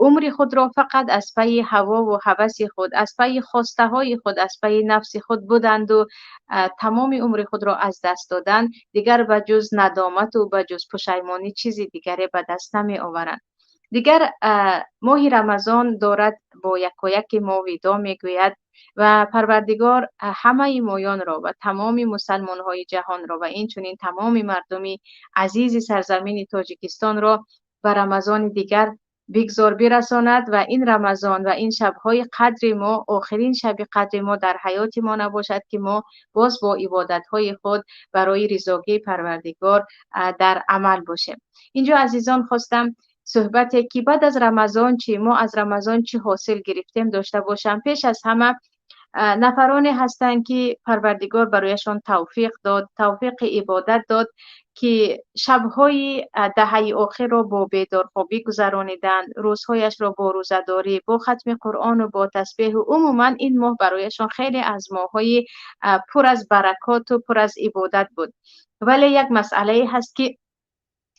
عمر خود را فقط از پی هوا و هوس خود، از پی خواسته های خود، از پی نفس خود بودند و تمام عمر خود را از دست دادند، دیگر به جز ندامت و به جز پشیمانی چیزی دیگری به دست نمی آورند. دیگر ماه رمضان دارد با یک ما ویدا میگوید و پروردگار همه مایان را و تمام مسلمان های جهان را و این چنین تمام مردمی عزیز سرزمین تاجیکستان را به رمضان دیگر بگذار برساند و این رمضان و این شبهای قدر ما آخرین شب قدر ما در حیات ما نباشد که ما باز با عبادت های خود برای رضایت پروردگار در عمل باشیم. اینجا عزیزان خواستم صحبتی که بعد از رمضان چی، ما از رمضان چی حاصل گرفتیم داشته باشم. پیش از همه نفرانی هستند که پروردگار برایشان توفیق داد، توفیق عبادت داد که شبهای دهه آخر را با بیدارخوابی گذرانیدند، روزهایش را با روزه‌داری، با ختم قرآن و با تسبیح و عموما این ماه برایشان خیلی از ماه‌های پر از برکات و پر از عبادت بود. ولی یک مسئله هست که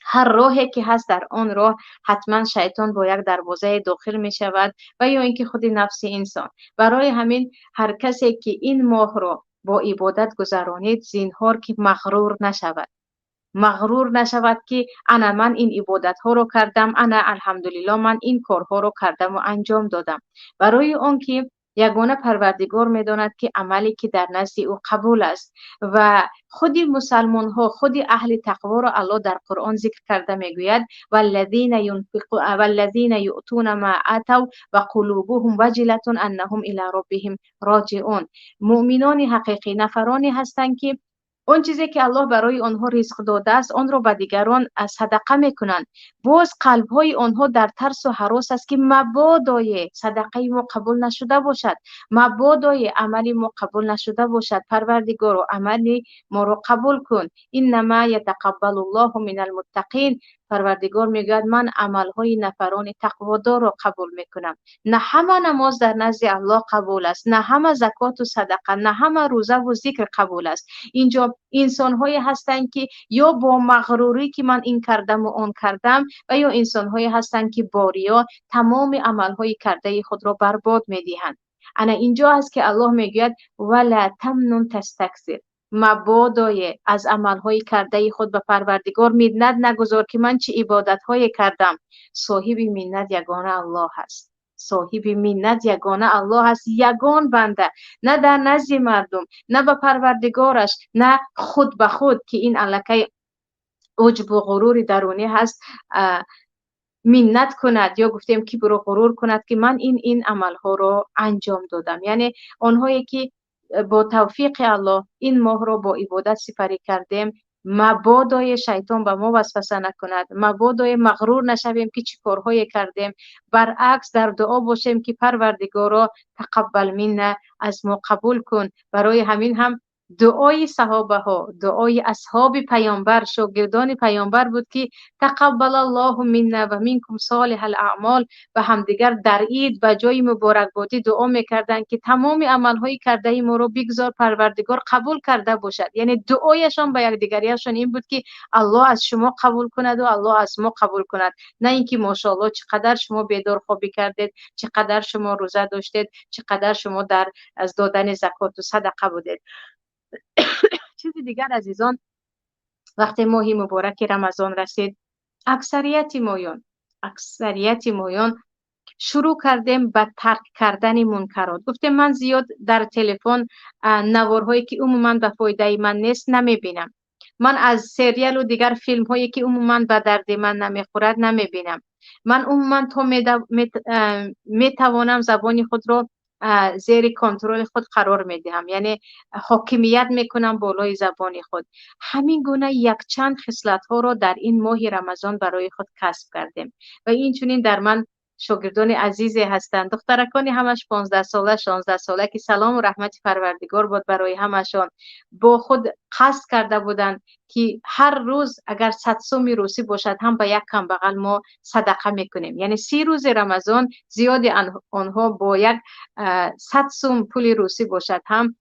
هر راهی که هست در آن راه حتما شیطان با یک دروازه داخل می شود و یا اینکه خود نفس انسان. برای همین هر کسی که این ماه را با عبادت گذرانید زینهار که مغرور نشود، مغرور نشود که انا من این عبادت ها رو کردم، انا الحمدلله من این کارها رو کردم و انجام دادم. برای آن که یگانه پروردگار میداند که عملی که در نزد او قبول است و خود مسلمان ها، خود اهل تقوا را الله در قرآن ذکر کرده میگوید والذین یؤتون ما آتوا و قلوبهم وجلة انهم الی ربهم راجعون. مؤمنان حقیقی نفرانی هستند که اون چیزی که الله برای آنها رزق داده است آن را به دیگران صدقه میکنند. باز قلب های آنها در ترس و هراس است که مبادای صدقه ما قبول نشده باشد، مبادای عمل ما قبول نشده باشد. پروردگار و عمل ما را قبول کن. انما یتقبل الله من المتقین. پروردگار میگوید من عملهای نفران تقوادار را قبول میکنم. نه همه نماز در نزد الله قبول است، نه همه زکات و صدقه، نه همه روزه و ذکر قبول است. اینجا انسان هایی هستند که یا با مغروری که من این کردم و آن کردم و یا انسان هایی هستند که باریا تمام عمل های کرده خود را برباد میدهند. انا اینجا هست که الله میگوید ولا تمنن تستکثر. مبادای از عملهای کرده خود به پروردگار منت نگذار که من چه عبادت‌هایی کردم. صاحب منت یگانه الله هست. صاحب منت یگانه الله هست، یگان بنده، نه در نزد مردم، نه به پروردگارش، نه خود به خود که این الکی عجب و غرور درونی هست منت کند یا گفتیم که برو غرور کند که من این عملها رو انجام دادم. یعنی آنهایی که با توفیق الله این ماه را با عبادت سپری کردیم مبادای شیطان به ما وسوسه نکند، مبادای مغرور نشویم که چی کارهای کردیم، برعکس در دعا باشیم که پروردگارا تقبل منا، از ما قبول کن. برای همین هم دعای صحابه ها، دعای اصحاب پیامبر، شاگردان پیامبر بود که تقبل الله منا و منکم صالح الاعمال و همدیگر در عید و جای مبارکبادی دعا میکردند که تمام عملهای کرده ما رو بگذار پروردگار قبول کرده باشد. یعنی دعایشان به یکدیگریشان این بود که الله از شما قبول کند و الله از ما قبول کند، نه اینکه ماشاءالله چقدر شما بیدار خوابی کردید، چقدر شما روزه داشتید، چقدر شما در از دادن زکات و صدقه بودید. چیز دیگر عزیزان، وقتی ماه مبارک رمضان رسید اکثریت مایان شروع کردیم به ترک کردن منکرات. گفتم من زیاد در تلفن نوارهایی که عموما به فایده من نیست نمیبینم. من از سریال و دیگر فیلم هایی که عموما به درد من نمیخورد نمیبینم. من عموما تا میتوانم زبان خود را زیر کنترل خود قرار میدهم، یعنی حاکمیت میکنم بالای زبان خود. همین گونه یک چند خصلت ها را در این ماه رمضان برای خود کسب کردیم و این چنین در من شاگردان عزیزی هستند، دخترکانی همش 15 ساله 16 ساله که سلام و رحمت پروردگار بود برای همشان، با خود قصد کرده بودند که هر روز اگر 100 سوم روسی باشد هم به یک کم بغل ما صدقه میکنیم. یعنی 30 روز رمضان زیاد آنها با یک 100 سوم پول روسی باشد هم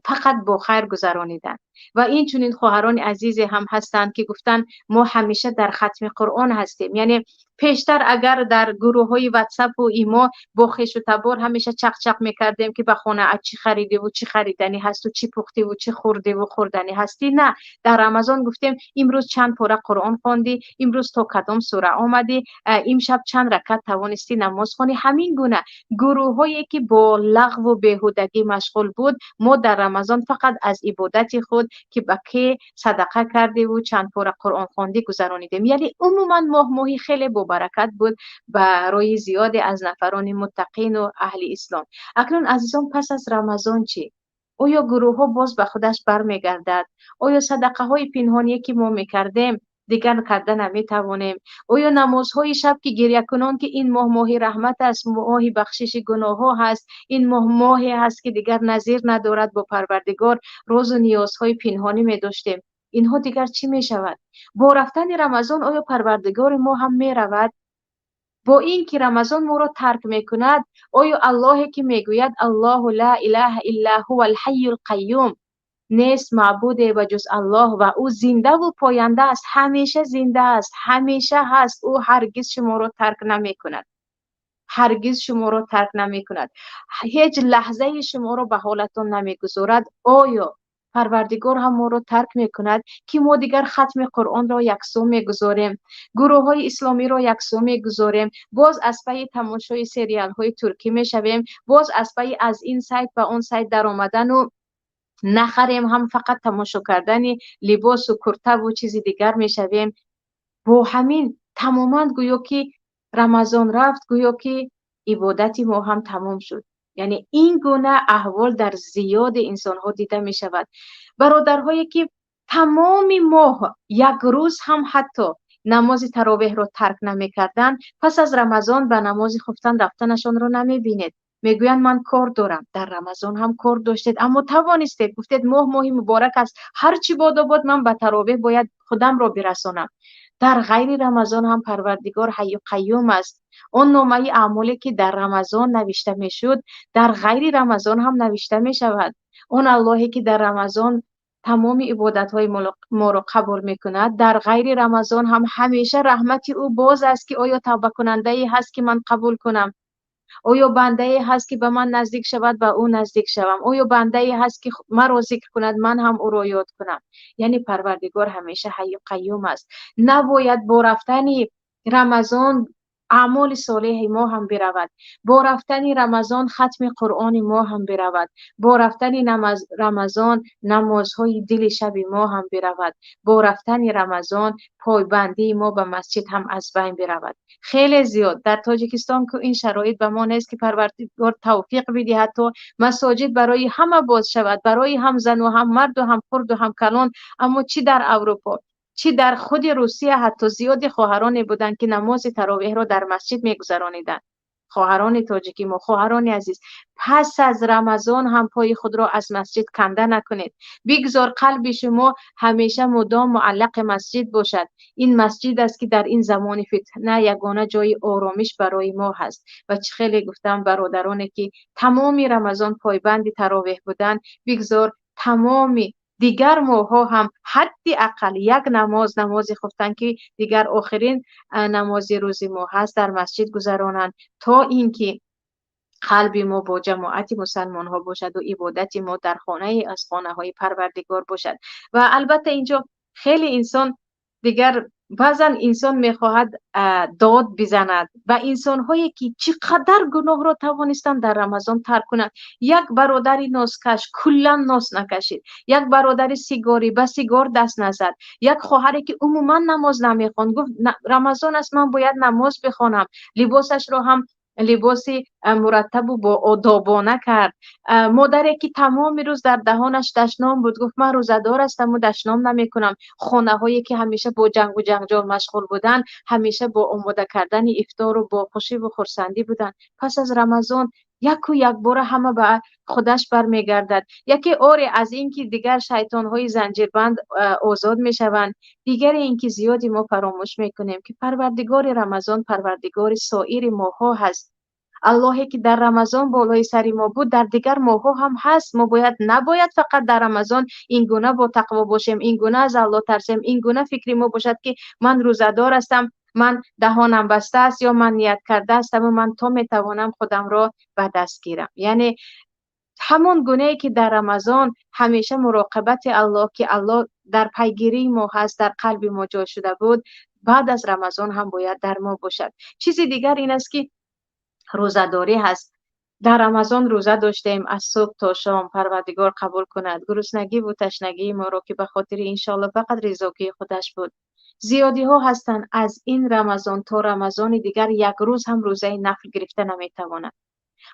فقط با خیر گذرانیدن. و این چنین خواهران عزیز هم هستند که گفتن ما همیشه در ختم قرآن هستیم. یعنی پیشتر اگر در گروه های واتساپ و ایمو با خویش و تبار همیشه چق چق میکردیم که به خانه چی خریدی و چی خریدنی هست و چی پختی و چی خوردی و خوردنی هستی. نه، در رمضان گفتیم امروز چند پاره قرآن خواندی، امروز تو کدام سوره آمدی، امشب چند رکعت توانستی نماز خوانی. همین گونه گروه هایی که با لغو و بیهودگی مشغول بود، ما در رمضان فقط از عبادت خود که به کی صدقه کردی و چند پاره قرآن خواندی گذرانیدیم. یعنی عموما ماهی خیلی با برکت بود برای زیادی از نفران متقین و اهل اسلام. اکنون عزیزان پس از رمضان چی؟ آیا گروه ها باز به خودش برمیگردد؟ آیا صدقه های پنهانی که ما میکردیم دیگر کرده نمیتوانیم؟ آیا نمازهای شب که گریه کنان که این ماه رحمت است، ماه بخشش گناه ها هست، این ماهی هست که دیگر نظیر ندارد با پروردگار، روز و نیازهای پنهانی می داشتیم، اینها دیگر چی می شود؟ با رفتن رمضان آیا پروردگار ما هم می رود؟ با این که رمضان ما را ترک می کند، آیا الله که می گوید الله لا اله الا هو الحی القیوم، نیست معبود و جز الله و او زنده و پاینده است، همیشه زنده است، همیشه هست، او هرگز شما را ترک نمی کند، هرگز شما را ترک نمی کند، هیچ لحظه شما را به حالتان نمی گذارد. آیا پروردگار هم ما را ترک می کند که ما دیگر ختم قرآن را یکسو می گذاریم، گروه های اسلامی را یکسو می گذاریم، باز از پی تماشای سریال های ترکی می شویم، باز از پی از این سایت و اون سایت در آمدن و نخریم هم فقط تماشا کردن لباس و کرته و چیز دیگر می شویم. با همین تماما گویا که رمضان رفت، گویا که عبادت ما هم تمام شد. یعنی این گونه احوال در زیاد انسان ها دیده می شود. برادرهایی که تمام ماه یک روز هم حتی نماز تراویح را ترک نمی کردن، پس از رمضان به نماز خفتن رفتنشان را نمی بینید. میگویند من کار دارم. در رمضان هم کار داشتید اما توانستید، گفتید ماه مبارک است، هر چی باد و باد من به تراویح باید خودم را برسانم. در غیر رمضان هم پروردگار حی و قیوم است. اون نامه اعمالی که در رمضان نوشته میشد در غیر رمضان هم نوشته می شود. اون اللهی که در رمضان تمام عبادت های ما را قبول می کند، در غیر رمضان هم همیشه رحمت او باز است که آیا توبه کننده ای هست که من قبول کنم، آیا بنده ای هست که به من نزدیک شود به او نزدیک شوم، آیا بنده ای هست که مرا ذکر کند من هم او را یاد کنم. یعنی پروردگار همیشه حی و قیوم است. نباید با رفتن رمضان اعمال صالح ما هم برود، با رفتن رمضان ختم قرآن ما هم برود، با رفتن رمضان نمازهای دل شب ما هم برود، با رفتن رمضان پایبندی ما به مسجد هم از بین برود. خیلی زیاد در تاجیکستان که این شرایط به ما نیست که پروردگار توفیق بدهد تا مساجد برای همه باز شود، برای هم زن و هم مرد و هم خرد و هم کلان. اما چی در اروپا، چی در خود روسیه حتی زیادی خواهرانی بودند که نماز تراویح را در مسجد میگذرانیدند. خواهران تاجیکی ما، خواهران عزیز، پس از رمضان هم پای خود را از مسجد کنده نکنید. بگذار قلب شما همیشه مدام معلق مسجد باشد. این مسجد است که در این زمان فتنه یگانه جای آرامش برای ما هست. و چه خیلی گفتم برادرانی که تمام رمضان پایبند تراویح بودند، بگذار تمام دیگر ماه ها هم حدی اقل یک نماز خفتن که دیگر آخرین نماز روز ماه هست در مسجد گذرانند، تا اینکه قلب ما با جماعت مسلمان ها باشد و عبادت ما در خانه از خانه های پروردگار باشد. و البته اینجا خیلی انسان دیگر بعضا انسان میخواهد داد بزند و انسان هایی که چقدر گناه را توانستند در رمضان ترک کنند. یک برادری ناسکش کلا ناس نکشید، یک برادر سیگاری به سیگار دست نزد، یک خواهری که عموما نماز نمیخواند گفت رمضان است من باید نماز بخوانم، لباسش را هم لباس مرتب و با آدابانه کرد. مادری که تمام روز در دهانش دشنام بود گفت من روزدار هستم و دشنام نمی کنم. خانه هایی که همیشه با جنگ و جنجال مشغول بودن همیشه با آماده کردن افطار و با خوشی و خرسندی بودن. پس از رمضان یک بار همه به خودش برمیگردد. یکی اوری از این که دیگر شیطان های زنجیربند آزاد می شوند، دیگر این که زیادی ما فراموش می کنیم که پروردگار رمضان پروردگار سایر ماه ها هست. اللهی که در رمضان بالای سر ما بود در دیگر ماه ها هم هست. ما نباید فقط در رمضان این گونه با تقوا باشیم، این گونه از الله ترسیم، این گونه فکری ما باشد که من روزدار هستم من دهانم بسته است یا من نیت کرده استم و من تا میتوانم خودم را به دست گیرم. یعنی همون گونه‌ای که در رمضان همیشه مراقبت الله که الله در پیگیری ما هست در قلب ما جا شده بود، بعد از رمضان هم باید در ما باشد. چیزی دیگر این است که روزه‌داری هست. در رمضان روزه داشتیم از صبح تا شام، پروردگار قبول کند. گرسنگی و تشنگی ما را که به خاطر انشالله فقط رضاکی خودش بود. زیادی ها هستند از این رمضان تا رمضان دیگر یک روز هم روزه نفل گرفته نمیتواند.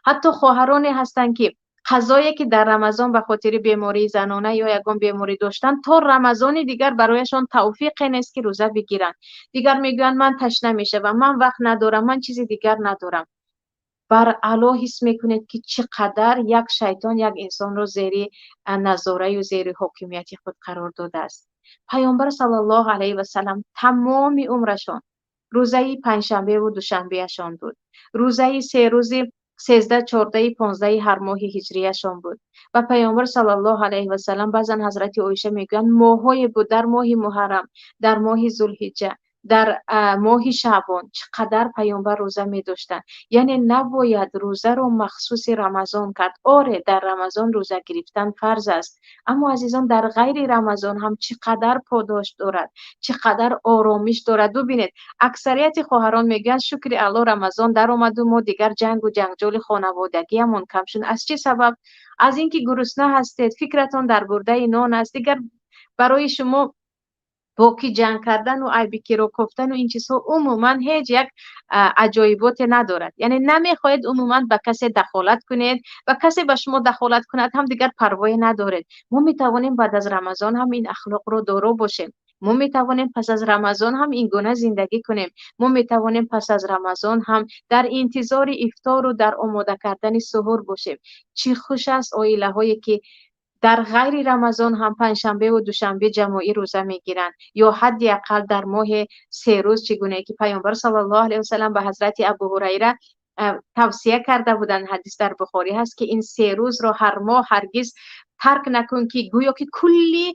حتی خواهرانی هستند که قضایی که در رمضان به خاطر بیماری زنانه یا یگان بیماری داشتن تا رمضان دیگر برایشان توفیق نیست که روزه بگیرند. دیگر میگویند من تشنه میشم، من وقت ندارم، من چیزی دیگر ندارم. بر علا حس میکنید که چقدر یک شیطان یک انسان را زیر نظاره و زیر حاکمیت خود قرار داده است. پیامبر صلی الله علیه و سلم تمام عمرشان روزه پنجشنبه و دوشنبهشان بود. روزه 3 روز 13 14 15 هر ماه هجریشان بود. و پیامبر صلی الله علیه و سلم بعضن حضرت عایشه میگویند ماه‌های بود در ماه محرم، در ماه ذوالحجه، در ماه شعبان چقدر پیامبر روزه می داشتن. یعنی نباید روزه رو مخصوص رمضان کرد. آره در رمضان روزه گرفتن فرض است، اما عزیزان در غیر رمضان هم چقدر پاداش دارد، چقدر آرامش دارد. ببینید اکثریت خواهران میگن شکر الله رمضان در اومد و ما دیگر جنگ و جنجال خانوادگی همون کم شد. از چه سبب؟ از اینکه گرسنه هستید، فکرتون در برده نان است. دیگر برای شما با کی جنگ کردن و عیبی کی رو گفتن و این چیزها عموما هیچ یک عجایبات ندارد. یعنی نمیخواید عموما به کسی دخالت کنید و کسی به شما دخالت کند هم دیگر پروایی ندارید. ما میتوانیم بعد از رمضان هم این اخلاق رو دارو باشیم. ما میتوانیم پس از رمضان هم این گونه زندگی کنیم. ما میتوانیم پس از رمضان هم در انتظار افطار و در آماده کردن سحور باشیم. چه خوش است عائله هایی که در غیر رمضان هم پنجشنبه و دوشنبه جماعی روزه میگیرند، یا حداقل در ماه 3 روز چگونه که پیامبر صلی الله علیه و سلم به حضرت ابو هریره توصیه کرده بودند. حدیث در بخاری هست که این 3 روز را هر ماه هرگز ترک نکن که گویا که کلی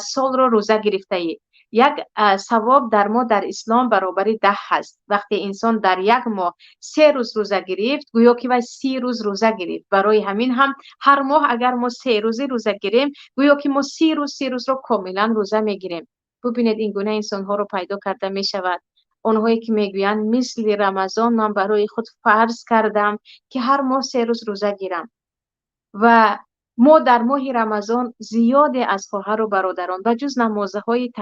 سال را روزه گرفته ای. یک ثواب در ما در اسلام برابری 10 هست. وقتی انسان در یک ماه 3 روز روزه گرفت گویا که 30 روز روزه گرفت. برای همین هم هر ماه اگر ما 3 روزی روزه گیریم گویا که ما 30 روز رو کاملا روزه میگیریم. ببینید این گونه انسان ها رو پیدا کرده می شود. اونهایی که میگویند مثل رمضان من برای خود فرض کردم که هر ماه 3 روز روزه گیرم. و ما در ماه رمضان زیاد از خواهر و برادران و جز نمازهای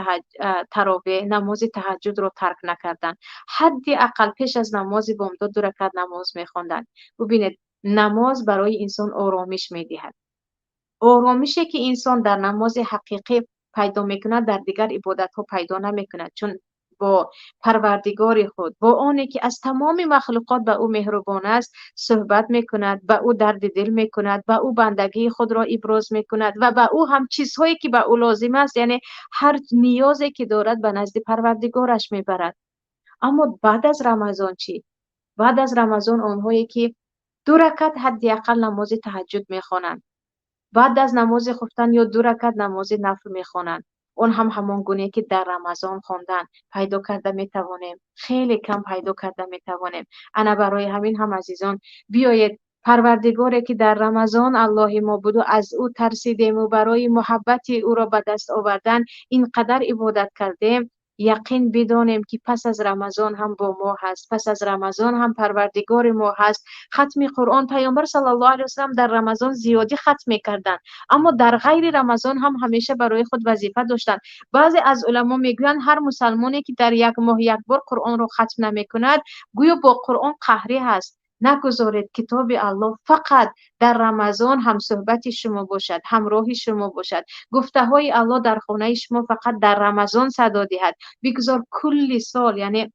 تراویح نماز تهجد رو ترک نکردن. حدی اقل پیش از نماز بامداد 2 رکعت نماز میخواندن. ببینید نماز برای انسان آرامش میدهد. آرامشی که انسان در نماز حقیقی پیدا میکند در دیگر عبادت ها پیدا نمیکند، چون با پروردگار خود، با آنی که از تمام مخلوقات به او مهربان است صحبت میکند، به او درد دل میکند، به او بندگی خود را ابراز میکند و به او هم چیزهایی که به او لازم است، یعنی هر نیازی که دارد به نزد پروردگارش میبرد. اما بعد از رمضان چی؟ بعد از رمضان آنهایی که 2 رکعت حداقل نماز تهجد میخوانند، بعد از نماز خفتن یا 2 رکعت نماز نفل میخوانند، اون هم همان گونه که در رمضان خواندن پیدا کرده میتوانیم. خیلی کم پیدا کرده میتوانیم. انا برای همین هم عزیزان بیایید پروردگاری که در رمضان الله ما بود و از او ترسیدیم و برای محبت او را به دست آوردن اینقدر عبادت کردیم، یقین بدانیم که پس از رمضان هم با ما هست، پس از رمضان هم پروردگار ما هست. ختم قرآن پیامبر صلی الله علیه و سلم در رمضان زیادی ختم می‌کردند، اما در غیر رمضان هم همیشه برای خود وظیفه داشتند. بعضی از علما میگویند هر مسلمانی که در یک ماه یک بار قرآن رو ختم نمی‌کند گویا با قرآن قهری هست. نگذارید کتاب الله فقط در رمضان هم صحبت شما باشد، همراه شما باشد. گفته های الله در خانه شما فقط در رمضان صدا دهد. بگذار کل سال، یعنی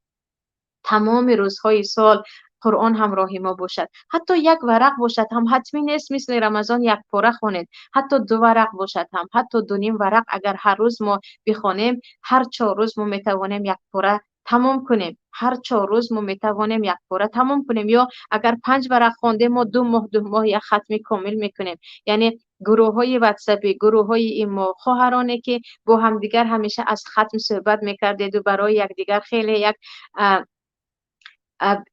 تمام روزهای سال قرآن همراه ما باشد. حتی یک ورق باشد هم حتمی نیست مثل رمضان یک پاره خوانید. حتی 2 ورق باشد هم، حتی 2.5 ورق اگر هر روز ما بخوانیم، هر 4 روز ما میتوانیم یک پاره تمام کنیم. هر 4 روز ما میتوانیم یک باره تمام کنیم، یا اگر 5 باره خوانده ما 2 ماه یک ختمی کامل میکنیم. یعنی گروه های واتساپی، گروه های ایمو، خواهرانه که با همدیگر همیشه از ختم صحبت میکردید و برای یکدیگر خیلی یک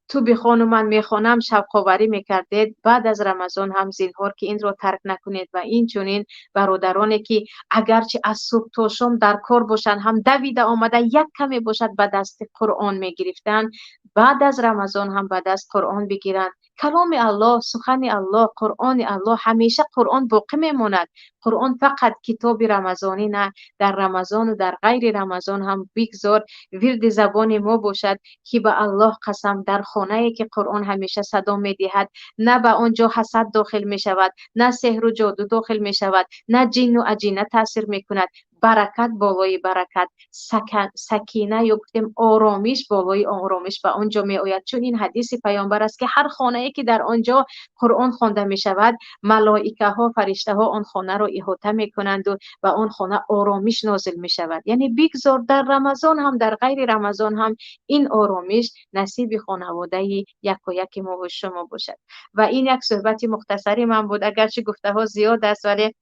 تو بخوان و من میخوانم شوق‌آوری میکردید. بعد از رمضان هم زینهار که این رو ترک نکنید و این چنین برادرانی که اگرچه از صبح تا شام در کار باشند هم دویده آمده یک کمی باشد به دست قرآن میگرفتند، بعد از رمضان هم به دست قرآن بگیرند. کلام الله، سخن الله، قرآن الله، همیشه قرآن باقی میماند. قرآن فقط کتاب رمضانی نه، در رمضان و در غیر رمضان هم بگذار ورد زبان ما باشد که به الله قسم در خانه‌ای که قرآن همیشه صدا می‌دهد نه به آنجا حسد داخل می‌شود، نه سحر و جادو داخل می‌شود، نه جن و اجینه تاثیر می‌کند. برکت بالای برکت، سکینه یا گفتیم آرامش بالای آرامش به آنجا می‌آید. چون این حدیث پیامبر است که هر خانه‌ای که در آنجا قرآن خوانده می‌شود، ملائکه ها، فرشته ها آن خانه را احاطه می‌کنند و به آن خانه آرامش نازل می‌شود. یعنی بگذار در رمضان هم در غیر رمضان هم این آرامش نصیب خانواده یک و یک ما و شما باشد. و این یک صحبت مختصری من بود، اگرچه گفته ها زیاد است ولی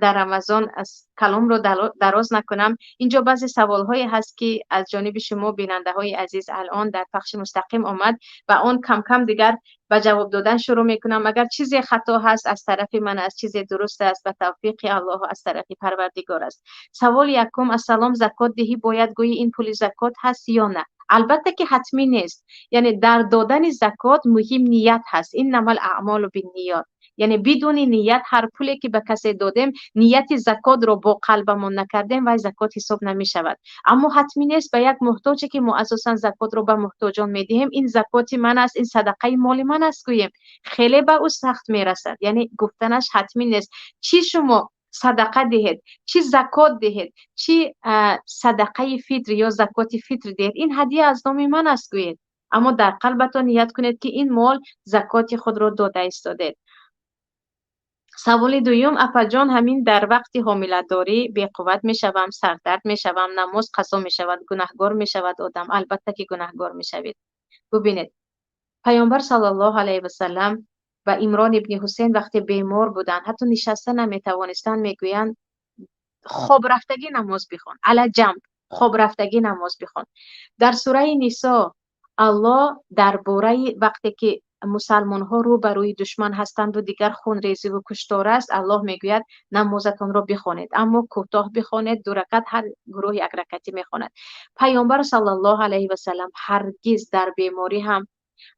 در رمضان از کلام رو دراز نکنم. اینجا بعضی سوال های هست که از جانب شما بیننده های عزیز الان در پخش مستقیم آمد و آن کم کم دیگر به جواب دادن شروع میکنم. اگر چیزی خطا هست از طرف من، از چیزی درست است به توفیق الله و از طرف پروردگار است. سوال یکم: السلام، زکات دهی باید گویی این پول زکات هست یا نه؟ البته که حتمی نیست. یعنی در دادن زکات مهم نیت هست. این نمال اعمال و بالنیات. یعنی بدون نیت هر پولی که به کسی دادیم، نیت زکات رو با قلبمون نکردیم و زکات حساب نمی شود. اما حتمی نیست به یک محتاجی که ما اساسا زکات رو به محتاجان میدهیم این زکات من است، این صدقه مال من است گوییم، خیلی به او سخت میرسد. یعنی گفتنش حتمی نیست. چی شما صدقه دهید، چی زکات دهید، چی صدقه فطر یا زکات فطر دهید، این هدیه از نام من است گویید. اما در قلبتان نیت کنید که این مال زکات خود را داده ایستادید. سوال دوم: اپا جان، همین در وقت حامله‌داری بی‌قوت میشوم، سردرد میشوم، نماز قضا میشود، گناهگار میشود آدم؟ البته که گناهگار میشوید. ببینید پیامبر صلی الله علیه و سلم و عمران ابن حسین وقتی بیمار بودند حتی نشسته نمیتوانستند، میگویند خواب رفتگی نماز بخوان، علی جنب خواب رفتگی نماز بخوان. در سوره نساء الله درباره وقتی که مسلمان ها رو روی دشمن هستند و دیگر خونریزی و کشتار است، الله میگوید نمازتون رو بخونید اما کوتاه بخونید، 2 رکعت، هر گروه 1 رکعتی میخواند. پیامبر صلی الله علیه و سلم هرگز در بیماری هم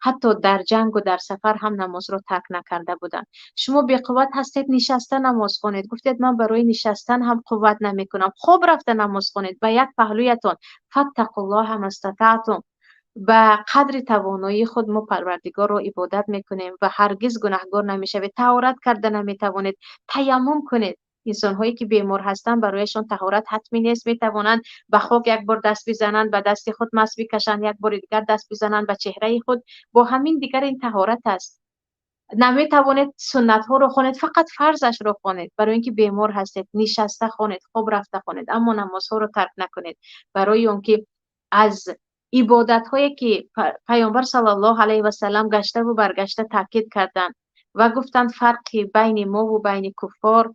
حتی در جنگ و در سفر هم نماز رو ترک نکرده بودند. شما بی قوت هستید نشسته نماز خوانید، گفتید من برای نشستن هم قوت نمی کنم، خوب رفته نماز خوانید به یک پهلویتون. فاتقوا الله ما استطعتم. به قدر توانایی خود ما پروردگار رو عبادت میکنیم و هرگز گناهگار نمیشوید. طهارت کرده نمیتوانید، تیمم کنید. انسان هایی که بیمار هستند برایشان طهارت حتمی نیست، میتوانند به خاک 1 بار دست بزنند، به دست خود مس بکشند، 1 بار دیگر دست بزنند به چهره خود، با همین دیگر این طهارت است. نمیتوانید سنت ها رو خوانید، فقط فرضش رو خوانید. برای اینکه بیمار هستید نشسته خوانید، خوب رفته خوانید، اما نماز ها رو ترک نکنید. برای اینکه از عبادت هایی که پیامبر صلی الله علیه و سلم گشته و برگشته تاکید کردند و گفتند فرقی بین ما و بین کفار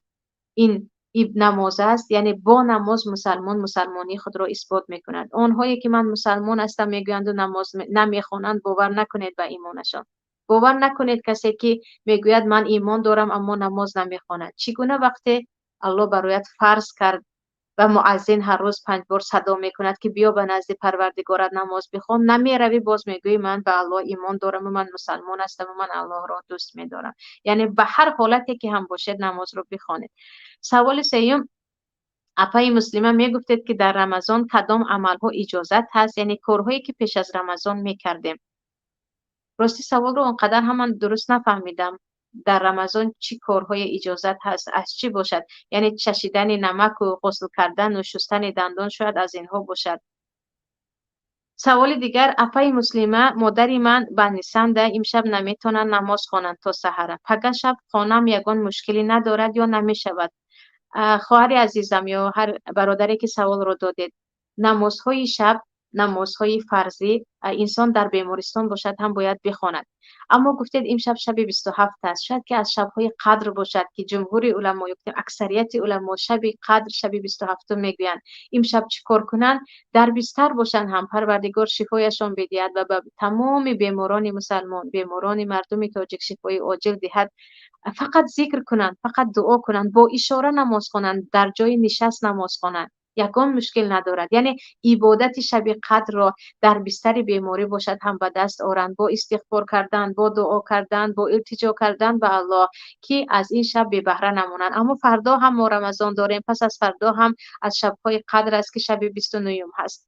این نماز است. یعنی با نماز مسلمانی خود را اثبات میکنند. آنهایی که من مسلمان هستم میگویند و نماز نمیخوانند، باور نکنید به ایمانشان. باور نکنید کسی که میگوید من ایمان دارم اما نماز نمیخواند. چگونه وقتی الله برایت فرض کرد و مؤذن هر روز 5 بار صدا میکند که بیا به نزد پروردگارت نماز بخوان، نمیروی، باز میگویی من به الله ایمان دارم و من مسلمان هستم و من الله را دوست میدارم. یعنی به هر حالتی که هم باشد نماز رو بخوانید. سوال سوم: اپای مسلمه میگفتید که در رمضان کدام عملها اجازت هست، یعنی کارهایی که پیش از رمضان میکردیم؟ راستی سوال رو اونقدر هم من درست نفهمیدم. در رمضان چی کارهای اجازت هست، از چی باشد؟ یعنی چشیدن نمک و غسل کردن و شستن دندان شاید از اینها باشد. سوال دیگر: اپای مسلمه مادری من بندیسنده، امشب نمیتونن نماز خوانند تا سحر، پگه شب خانم یگان مشکلی ندارد یا نمیشود؟ خواهر عزیزم یا هر برادری که سوال رو دادید، نمازهای شب نمازهای فرضی انسان در بیمارستان باشد هم باید بخواند. اما گفتید امشب شب 27 است، شاید که از شبهای قدر باشد که جمهور علما یا اکثریت علما شب قدر شب 27 میگویند. امشب چیکار کنن؟ در بستر باشن هم پروردگار شفایشان بدهد و به تمام بیماران مسلمان، بیماران مردم تاجیک شفای عاجل دهد. فقط ذکر کنند، فقط دعا کنند، با اشاره نماز خوانند، در جای نشست نماز خوانند، یگان مشکل ندارد. یعنی عبادت شب قدر را در بستر بیماری باشد هم به دست آورند، با استغفار کردن، با دعا کردن، با التجا کردن به الله که از این شب بی بهره نمونند. اما فردا هم ما رمضان داریم، پس از فردا هم از شب‌های قدر است که شب 29 هست.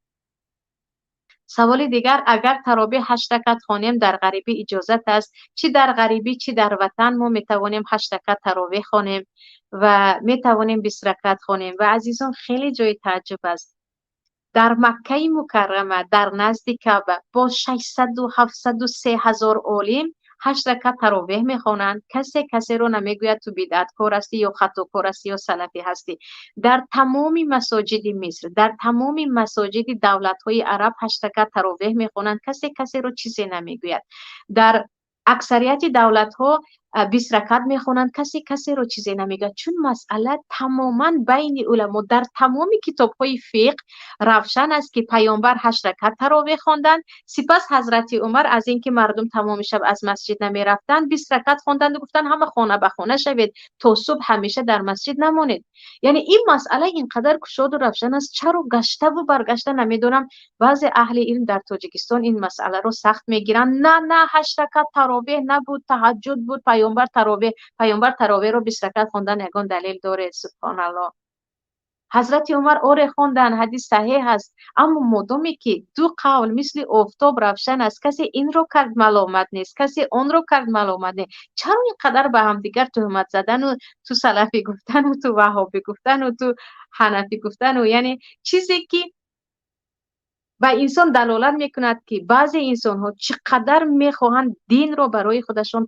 سوال دیگر، اگر تراویح 8 رکعت خوانیم در غریبی اجازت است؟ چی در غریبی چی در وطن ما میتوانیم 8 رکعت تراویح خوانیم و میتوانیم 20 رکعت خوانیم. و عزیزان خیلی جای تعجب است، در مکه مکرمه در نزد کعبه با 600 و 700 و 3000 عالم 8 رکعت تراویح میخوانند. کسی رو نمیگوید تو بدعتکار هستی یا خطاکار هستی یا سلفی هستی. در تمام مساجد مصر، در تمام مساجد دولت‌های عرب 8 رکعت تراویح میخوانند. کسی رو چیزی نمیگوید. در اکثریت دولت‌ها 20 رکعت میخوانند. کسی رو چیزی نمیگه، چون مسئله تماما بین علما در تمام کتاب‌های فقه روشن است که پیامبر 8 رکعت تراویح خواندند. سپس حضرت عمر از اینکه مردم تمام شب از مسجد نمی رفتند 20 رکعت خواندند و گفتند همه خانه به خانه شوید تا صبح همیشه در مسجد نمانید. یعنی این مسئله اینقدر گشاد و روشن است، چرا گشته و برگشته نمیدونم بعضی اهل علم در تاجیکستان این مسئله رو سخت میگیرند. نه 8 رکعت تراویح نبود، تهجد بود. پیامبر تراویح رو 20 رکعت خواندن یگان دلیل داره. سبحان الله. حضرت عمر آره خواندن، حدیث صحیح است. اما مادامی که دو قول مثل آفتاب روشن است، کسی این رو کرد ملامت نیست، کسی اون رو کرد ملامت نیست. چرا اینقدر به هم دیگر تهمت زدن و تو سلفی گفتن و تو وهابی گفتن و تو حنفی گفتن و یعنی چیزی که و انسان دلالت میکند که بعضی انسان ها چقدر میخواهند دین رو برای خودشون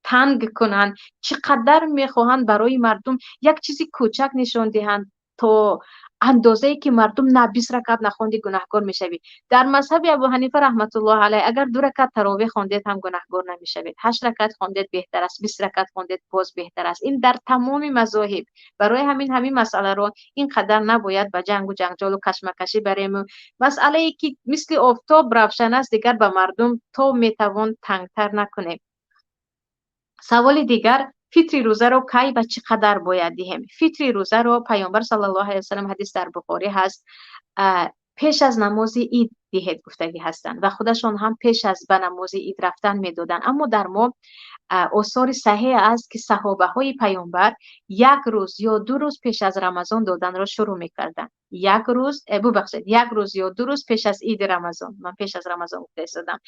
تنگ کنند، چقدر میخواهند برای مردم یک چیزی کوچک نشان دهند تا اندازه‌ای که مردم نه 20 رکعت نخواندی گناهکار میشوید. در مذهب ابو حنیفه رحمت الله علیه اگر 2 رکعت تراویح خواندید هم گناهکار نمیشوید. 8 رکعت خواندید بهتر است، 20 رکعت خواندید باز بهتر است. این در تمام مذاهب. برای همین مسئله رو اینقدر نباید به جنگ و جنجال و کشمکشی بریم. مسئله ای که مثل آفتاب روشن است دیگر به مردم تا میتوان تنگتر نکنیم. سوال دیگر، فطر روزه رو کی و چقدر باید دهیم؟ فطر روزه رو پیامبر صلی الله علیه و سلم حدیث در بخاری هست پیش از نماز عید دهید گفتگی هستند و خودشان هم پیش از به نماز عید رفتن میدادن. اما در ما آثار صحیح است که صحابه های پیامبر 1 روز یا 2 روز پیش از رمضان دادن را شروع میکردن. 1 روز یا 2 روز پیش از عید رمضان. من پیش از رمضان گفتم.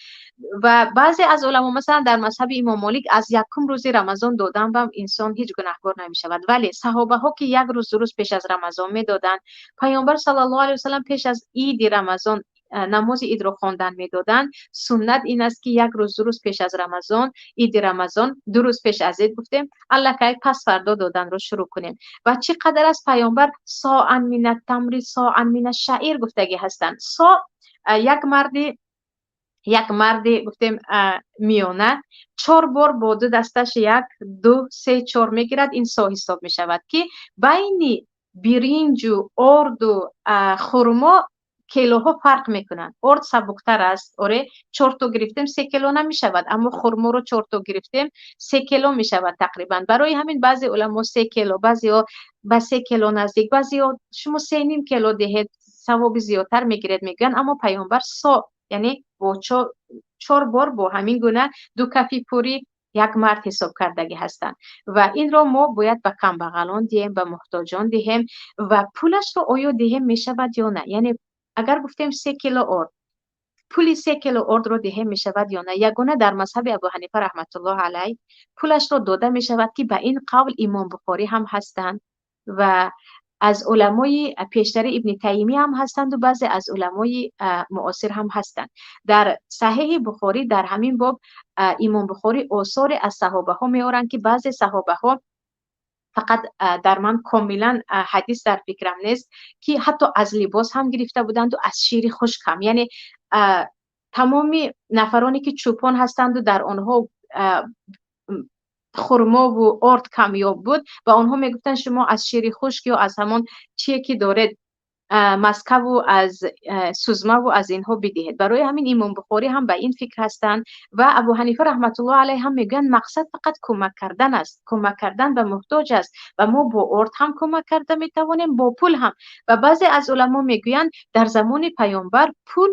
و بعضی از علما مثلا در مذهب امام مالک از 1 روز رمضان دادن و انسان هیچ گناهکار نمیشود. ولی صحابه ها که 1 روز 2 روز پیش از رمضان میدادن، پیامبر صلی الله علیه و سلم پیش از عید رمضان نماز عید رو خواندن میدادن. سنت این است که 1 روز 2 روز پیش از رمضان، عید رمضان 2 روز پیش از عید گفتیم الله که پس فردا دادن رو شروع کنیم. و چقدر از پیامبر ساعا من التمر ساعا من الشعیر گفتگی هستند. یک مردی گفتیم میانه 4 بار با 2 دستش 1 2 3 4 میگیرد. این سا حساب میشود که بین برنج و ارد و خرما کیلوها فرق میکنن. ارد سبکتر است، آره 4 تا گرفتیم 3 کیلو نمیشود، اما خرما رو 4 تا گرفتیم 3 کیلو میشود تقریبا. برای همین بعضی علما 3 کیلو، بعضیا به 3 کیلو نزدیک، بعضیا شما 3.5 کیلو دهید ثواب زیادتر میگیرید میگن. اما پیامبر سا یعنی با 4 بار با همین گونه 2 کفی پوری 1 مرد حساب کردگی هستند. و این را ما باید به کمبغلان دهیم، به محتاجان دهیم. و پولش رو آیا دهیم میشود یا نه؟ یعنی اگر گفتیم 3 کیلو ارد، پولی 3 کیلو ارد رو دهیم میشود یا نه؟ یگانه در مذهب ابو حنیفه رحمت الله علیه پولش رو داده میشود که به این قول امام بخاری هم هستند و از علمای پیشتر ابن تیمیه هم هستند و بعضی از علمای معاصر هم هستند. در صحیح بخاری در همین باب امام بخاری آثار از صحابه ها میارند که بعضی صحابه ها فقط در من کاملا حدیث در فکرم نیست که حتی از لباس هم گرفته بودند و از شیر خشک هم. یعنی تمامی نفرانی که چوپان هستند و در آنها خرما و آرد کمیاب بود و آنها میگفتن شما از شیر خشک یا از همان چیه که دارید مسکه و از سوزمه و از اینها بدهید. برای همین امام بخاری هم به این فکر هستند و ابو حنیفه رحمت الله علیه هم میگن مقصد فقط کمک کردن است، کمک کردن به محتاج است و ما با آرد هم کمک کرده میتوانیم، با پول هم. و بعضی از علما میگویند در زمان پیامبر پول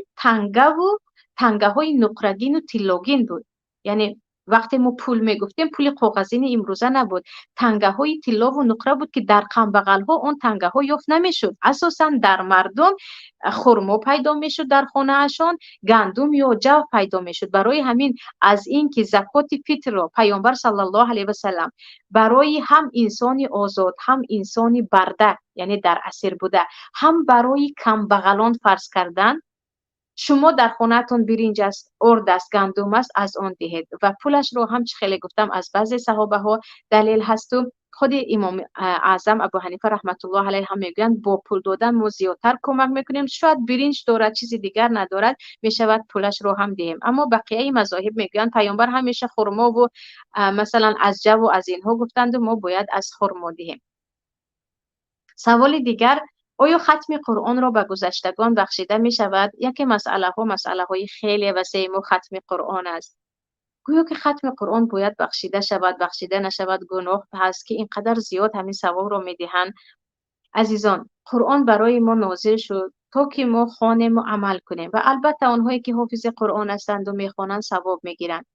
تنگه های نقرگین و تیلاگین بود. یعنی وقتی ما پول میگفتیم پول کاغذی امروزه نبود، تنگه های طلا و نقره بود که در قم بغل ها اون تنگه ها یافت نمیشد. اساسا در مردم خرما پیدا میشد در خانه اشان، گندم یا جو پیدا میشد. برای همین از این که زکات فطر را پیامبر صلی الله علیه و سلم برای هم انسانی آزاد، هم انسانی برده یعنی در اسیر بوده، هم برای کم بغلان فرض کردن، شما در خونه‌تون برنج است، ارد است، گندم است، از آن دهید. و پولش رو هم خیلی گفتم از بعضی صحابه ها دلیل هست و خود امام اعظم ابو حنیفه رحمت الله علیه هم میگن با پول دادن ما زیادتر کمک میکنیم. شاید برنج دارد چیزی دیگر ندارد میشود پولش رو هم دهیم. اما بقیه مذاهب میگن پیامبر همیشه خرما و مثلا از جو و از اینها گفتند و ما باید از خرما دهیم. سوال دیگر، آیا ختم قرآن را به گذشتگان بخشیده می شود؟ یکی مسئله های خیلی وسیع و ختم قرآن است. گویا که ختم قرآن باید بخشیده شود، بخشیده نشود گناه هست که اینقدر زیاد همین ثواب را می دهند. عزیزان، قرآن برای ما نازل شد تا که ما خوانیم و عمل کنیم و البته آنهایی که حافظ قرآن هستند و میخوانند ثواب میگیرند.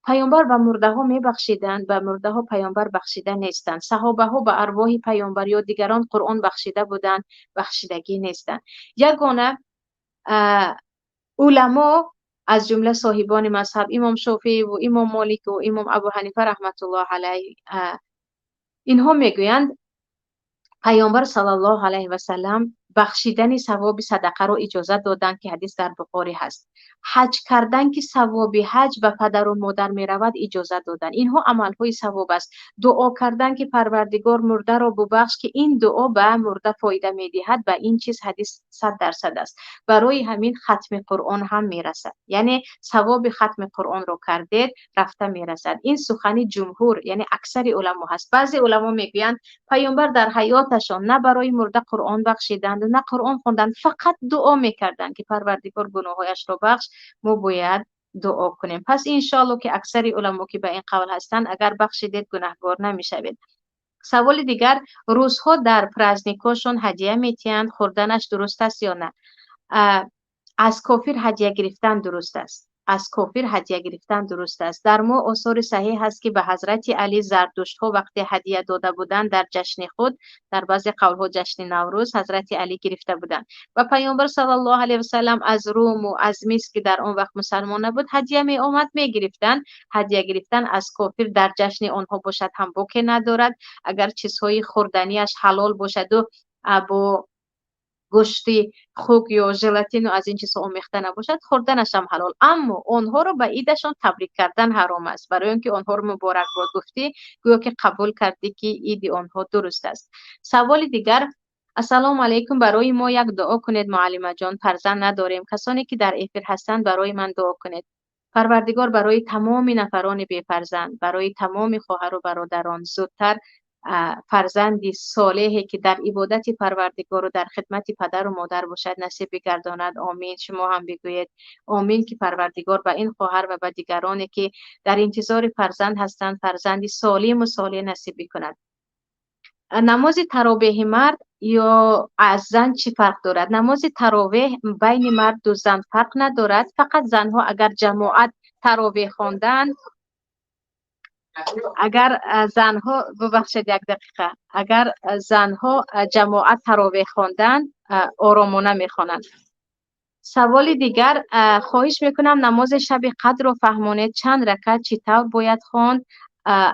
پیامبر به مرده ها میبخشیدند، به مرده ها پیامبر بخشیده نیستند. صحابه ها به ارواح پیامبر یا دیگران قرآن بخشیده بودند، بخشیدگی نیستند. یگانه علما از جمله صاحبان مذهب امام شافعی و امام مالک و امام ابو حنیفه رحمت الله علیه اینها میگویند پیامبر صلی الله علیه و سلم بخشیدن ثواب صدقه رو اجازه دادن که حدیث در بخاری هست. حج کردن که ثواب حج به پدر و مادر می رود اجازه دادن. اینها عمل های ثواب است. دعا کردن که پروردگار مرده را ببخش که این دعا به مرده فایده می دهد، به این چیز حدیث 100% است. برای همین ختم قرآن هم می رسد. یعنی ثواب ختم قرآن رو کردید رفته می رسد. این سخن جمهور یعنی اکثر علما هست. بعضی علما میگویند پیامبر در حیاتشان نه برای مرده قرآن بخشیدند نه قرآن خوندند، فقط دعا میکردند که پروردگار گناهایش را بخش، ما باید دعا کنیم. پس انشالله که اکثر علما که به این قول هستند اگر بخشیدید گناهگار نمیشوید. سوال دیگر، روزها در پرازنیکاشون هدیه میتیند، خوردنش درست است یا نه؟ از کافر هدیه گرفتن درست است. از کافر هدیه گرفتن درست است. در ما آثار صحیح هست که به حضرت علی زردشت ها وقتی هدیه داده بودند در جشن خود، در بعضی قول ها جشن نوروز، حضرت علی گرفته بودند و پیامبر صلی الله علیه و سلم از روم و از مصر که در آن وقت مسلمان نبود هدیه می آمد می گرفتند. هدیه گرفتن از کافر در جشن آنها باشد هم باکی ندارد. اگر چیزهای خوردنیش حلال باشد و با گوشتی خوک یا ژلاتین و از این چیزها آمیخته نباشد خوردنش هم حلال، اما آنها رو به عیدشان تبریک کردن حرام است. برای اینکه آنها رو مبارکباد گفتی گویا که قبول کردی که عید آنها درست است. سوال دیگر، السلام علیکم، برای ما یک دعا کنید معلمه جان، فرزند نداریم. کسانی که در افر هستند برای من دعا کنید. پروردگار برای تمام نفران بی فرزند، برای تمام خواهر و برادران زودتر فرزندی صالحی که در عبادت پروردگار و در خدمت پدر و مادر باشد نصیب بگرداند. آمین. شما هم بگویید آمین که پروردگار به این خواهر و به دیگرانی که در انتظار فرزند هستند فرزندی سالم و صالح نصیب کند. نماز تراویح مرد یا از زن چی فرق دارد؟ نماز تراویح بین مرد و زن فرق ندارد. فقط زنها اگر جماعت تراویح خواندند، اگر زنها ببخشید یک دقیقه، اگر زنها جماعت تراویح خواندند آرامانه میخوانند. سوال دیگر، خواهش میکنم نماز شب قدر رو فهمانید، چند رکعت چطور باید خواند،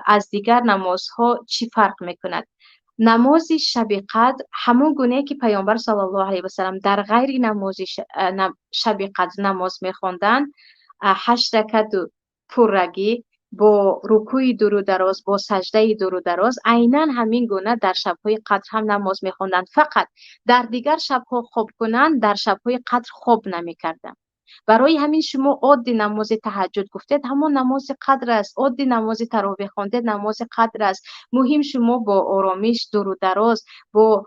از دیگر نمازها چی فرق میکند؟ نماز شب قدر همون گونه که پیامبر صلی الله علیه و سلم در غیر نماز شب قدر نماز میخواندند، 8 رکعت پررگی با رکوع درو دراز، با سجده درو دراز، عیناً همین گونه در شب‌های قدر هم نماز می‌خواندند. فقط در دیگر شب‌ها خواب کنند، در شب‌های قدر خواب نمی‌کردند. برای همین شما عادی نماز تهجد گفتید، همون نماز قدر است. عادی نماز تراویح خواندید، نماز قدر است. مهم شما با آرامش درو دراز، با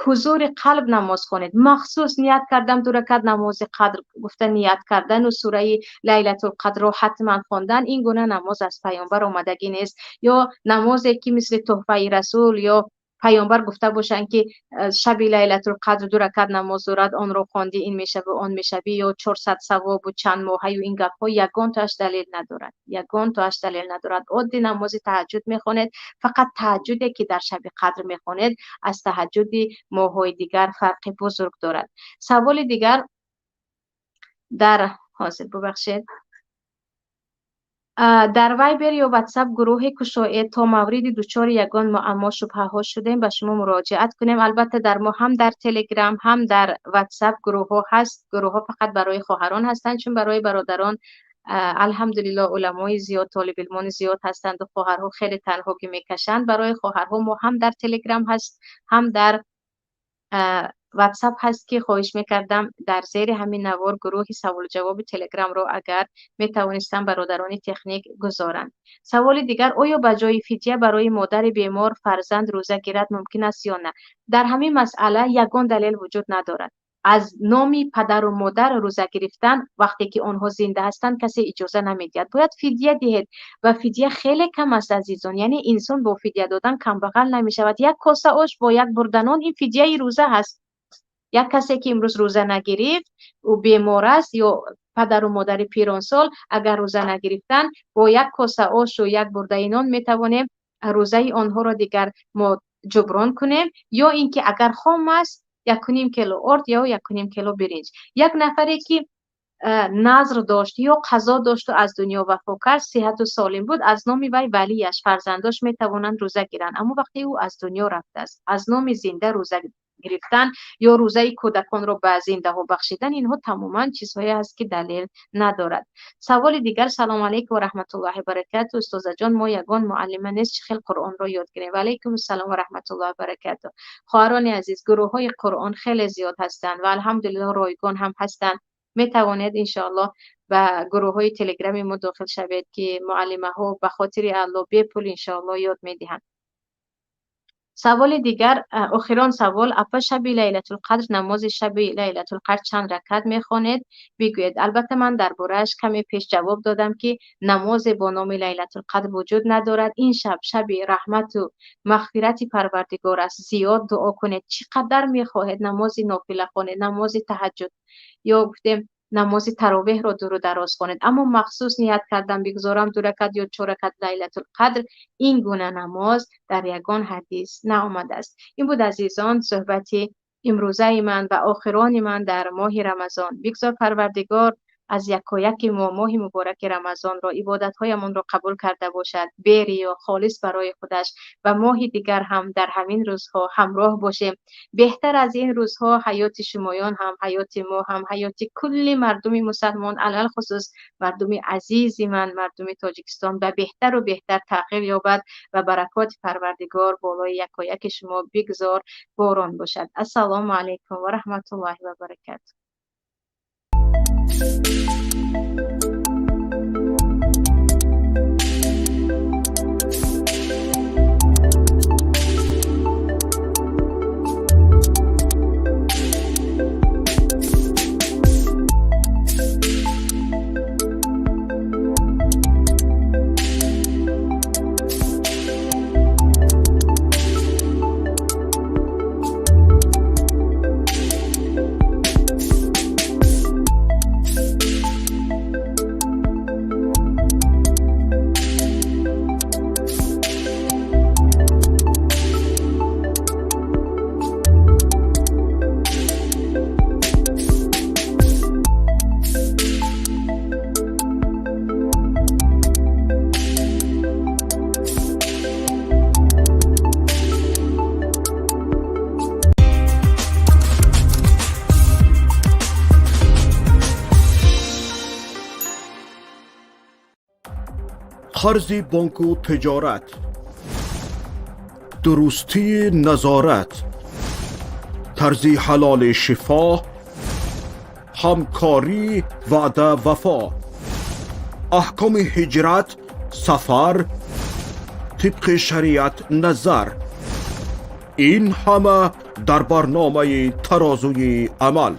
حضور قلب نماز کنید. مخصوص نیت کردم 2 رکعت نماز قدر گفتن، نیت کردن و سوره لیلة القدر رو حتما خواندن، این گونه نماز از پیامبر آمدگی نیست. یا نمازی که مثل تحفه رسول یا پیامبر گفته باشن که شب لیلة القدر 2 رکعت نماز دارد، آن رو خواندی این میشه و آن میشوی، یا 400 ثواب و چند ماهی و این گپ ها یگان تاش دلیل ندارد. یگان تاش دلیل ندارد. عادی نماز تهجد میخونید، فقط تهجدی که در شب قدر میخونید از تهجد ماهای دیگر فرق بزرگ دارد. سوال دیگر در حاضر ببخشید در وایبر یا واتساپ گروه کشایه تا مورد دچار یگان معما شبهه ها شدیم به شما مراجعت کنیم. البته در ما هم در تلگرام هم در واتساپ گروه ها هست. گروه ها فقط برای خواهران هستند، چون برای برادران الحمدلله علمای زیاد، طالب علمان زیاد هستند و خواهرها خیلی تنهایی میکشند. برای خواهرها ما هم در تلگرام هست هم در واتساپ هست که خواهش میکردم در زیر همین نوار گروه سوال جواب تلگرام رو اگر میتوانستم برادران تکنیک گذارند. سوال دیگر، آیا بجای فدیه برای مادر بیمار فرزند روزه گیرد ممکن است یا نه؟ در همین مسئله یگان دلیل وجود ندارد. از نامی پدر و مادر روزه گرفتن وقتی که آنها زنده هستند کسی اجازه نمیدهد. باید فدیه دهید و فدیه خیلی کم است عزیزان. یعنی انسان با فدیه دادن کم بغل نمیشود. یک کاسه آش با یک بردنان این فدیه روزه هست. یک کسی که امروز روزه نگرفت و بیمار است یا پدر و مادر پیرانسال اگر روزه نگرفتن با یک کاسه آش و یک برده نان میتوانیم روزه آنها را دیگر ما جبران کنیم. یا اینکه اگر خام است 1.5 کیلو ارد یا 1.5 کیلو برنج. یک نفری که نظر داشت یا قضا داشت و از دنیا وفات کرد، صحت و سالم بود، از نام وی ولیش فرزنداش میتوانند روزه گیرند. اما وقتی او از دنیا رفته است، از نام زنده روزه گرفتن یا روزه کودکان را به زنده ها بخشیدن، اینها تماما چیزهایی است که دلیل ندارد. سوال دیگر، سلام علیکم و رحمت الله و برکاته. استاد جان، ما یگان معلم نیست چه خیلی قرآن را یاد گیریم؟ و علیکم السلام و رحمت الله و برکاته. خواهران عزیز، گروه های قرآن خیلی زیاد هستند و الحمدلله رایگان هم هستند. می توانید انشاءالله به گروه های تلگرامی ما داخل شوید که معلمه ها به خاطر الله بی پول انشاءالله یاد می دهند. سوال دیگر، آخران سوال، اول شب لیلة القدر نماز شب لیلة القدر چند رکعت میخوانید بگوید. البته من درباره‌اش کمی پیش جواب دادم که نماز با نام لیلة القدر وجود ندارد. این شب شب رحمت و مغفرت پروردگار است. زیاد دعا کنید، چقدر میخواهید نماز نافله خوانید، نماز تهجد یا گفتیم نماز تراویح را درو دراز کنید. اما مخصوص نیت کردم بگذارم 2 رکعت یا 4 رکعت لیلة القدر، این گونه نماز در یگان حدیث نآمده است. این بود عزیزان صحبت امروزه من و آخران من در ماه رمضان. بگذار پروردگار از یکایک ماه مبارک رمضان را عبادت‌هایمان را قبول کرده باشد، بری یا خالص برای خودش، و ماه دیگر هم در همین روزها همراه باشیم. بهتر از این روزها حیات شمایان هم، حیات ما هم، حیات کل مردم مسلمان، علل خصوص مردم عزیز من، مردم تاجیکستان به بهتر و بهتر تغییر یابد و برکات پروردگار بالای یکایک شما بگذار باران باشد. السلام علیکم و رحمت الله و برکاته. قرض بانک و تجارت، درستی نظارت، طرز حلال شفا، همکاری وعده وفا، احکام هجرت، سفر، طبق شریعت نظر. این همه در برنامه ترازوی عمل.